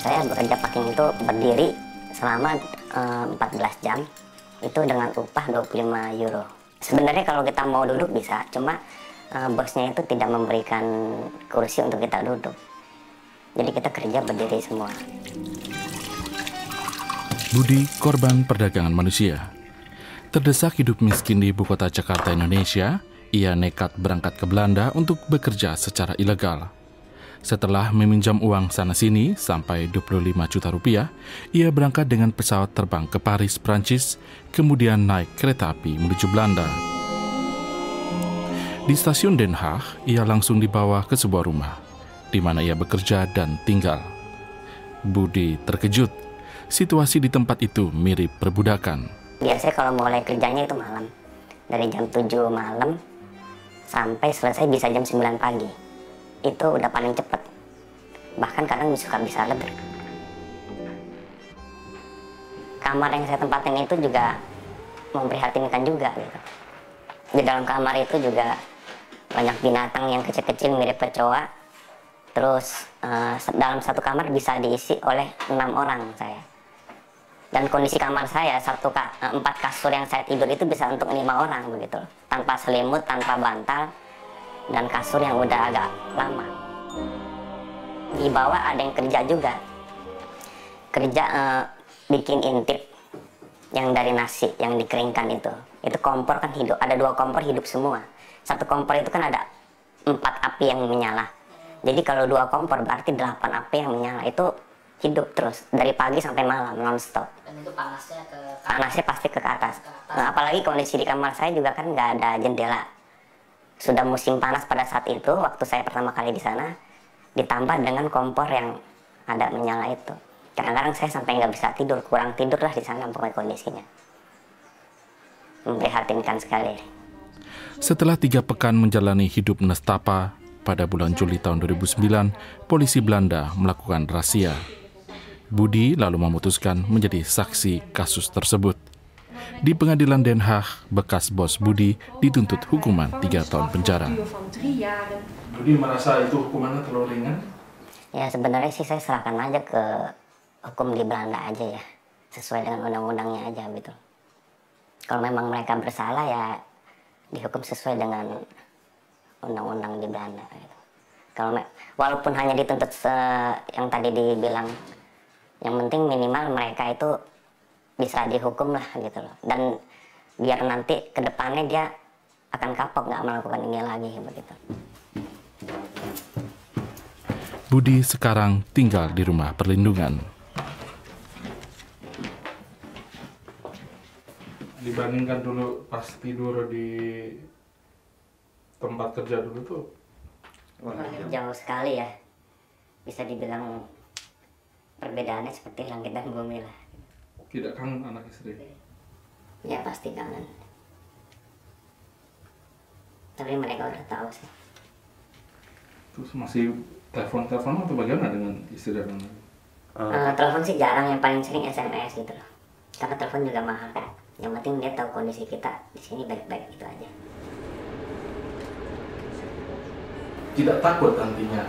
Saya bekerja packing itu berdiri selama 14 jam, itu dengan upah 25 euro. Sebenarnya kalau kita mau duduk bisa, cuma bosnya itu tidak memberikan kursi untuk kita duduk. Jadi kita kerja berdiri semua. Budi, korban perdagangan manusia. Terdesak hidup miskin di ibu kota Jakarta, Indonesia, ia nekat berangkat ke Belanda untuk bekerja secara ilegal. Setelah meminjam uang sana-sini sampai 25 juta rupiah, ia berangkat dengan pesawat terbang ke Paris, Prancis, kemudian naik kereta api menuju Belanda. Di stasiun Den Haag, ia langsung dibawa ke sebuah rumah, di mana ia bekerja dan tinggal. Budi terkejut. Situasi di tempat itu mirip perbudakan. Biasanya kalau mulai kerjanya itu malam. Dari jam 7 malam sampai selesai bisa jam 9 pagi. Itu udah paling cepat. Bahkan kadang suka bisa lebih. Kamar yang saya tempatin itu juga memprihatinkan juga gitu. Di dalam kamar itu juga banyak binatang yang kecil-kecil mirip kecoa. Terus dalam satu kamar bisa diisi oleh 6 orang saya. Dan kondisi kamar saya 4 kasur yang saya tidur itu bisa untuk 5 orang begitu, tanpa selimut, tanpa bantal, dan kasur yang udah agak lama. Di bawah ada yang kerja juga, kerja bikin intip yang dari nasi yang dikeringkan itu kompor kan hidup, ada 2 kompor hidup semua. Satu kompor itu kan ada 4 api yang menyala, jadi kalau 2 kompor berarti 8 api yang menyala, itu hidup terus dari pagi sampai malam non-stop. Dan itu panasnya pasti ke atas. Nah, apalagi kondisi di kamar saya juga kan nggak ada jendela. Sudah musim panas pada saat itu, waktu saya pertama kali di sana, ditambah dengan kompor yang ada menyala itu. Kadang-kadang saya sampai nggak bisa tidur, kurang tidur lah di sana pokoknya kondisinya. Memprihatinkan sekali. Setelah 3 pekan menjalani hidup nestapa, pada bulan Juli tahun 2009, polisi Belanda melakukan razia. Budi lalu memutuskan menjadi saksi kasus tersebut. Di pengadilan Den Haag, bekas bos Budi dituntut hukuman 3 tahun penjara. Budi merasa itu hukumannya terlalu ringan? Ya sebenarnya sih saya serahkan aja ke hukum di Belanda aja ya, sesuai dengan undang-undangnya aja gitu. Kalau memang mereka bersalah ya dihukum sesuai dengan undang-undang di Belanda gitu. Kalau walaupun hanya dituntut yang tadi dibilang, yang penting minimal mereka itu bisa dihukum lah gitu loh, dan biar nanti ke depannya dia akan kapok nggak melakukan ini lagi begitu. Budi sekarang tinggal di rumah perlindungan. Dibandingkan dulu pas tidur di tempat kerja dulu tuh Jauh sekali ya, bisa dibilang perbedaannya seperti langit dan bumi lah. tidak kangen anak istri? Ya pasti kangen, tapi mereka udah tahu sih. Terus masih telepon atau bagaimana dengan istri dan anak? Telepon sih jarang, yang paling sering SMS gitu loh, karena telepon juga mahal kan. Yang penting dia tahu kondisi kita di sini baik-baik, itu aja. Tidak takut nantinya,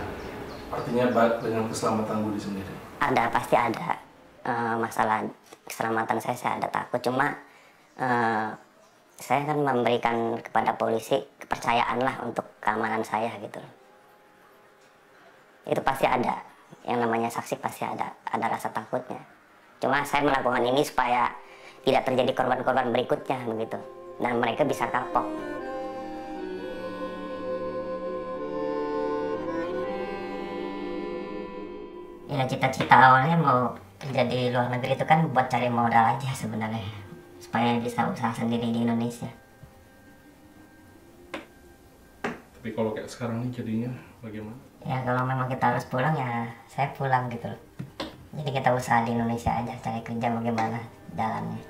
artinya baik dengan keselamatan Budi sendiri? Ada, pasti ada. Masalah keselamatan saya ada takut, cuma saya kan memberikan kepada polisi kepercayaan lah untuk keamanan saya gitu. Itu pasti ada, yang namanya saksi pasti ada rasa takutnya. Cuma saya melakukan ini supaya tidak terjadi korban-korban berikutnya begitu, dan mereka bisa kapok. Ya cita-cita awalnya mau kerja di luar negeri itu kan buat cari modal aja sebenarnya, supaya bisa usaha sendiri di Indonesia. Tapi kalau kayak sekarang ini jadinya bagaimana? Ya kalau memang kita harus pulang ya saya pulang gitu loh. Jadi kita usaha di Indonesia aja, cari kerja bagaimana jalannya.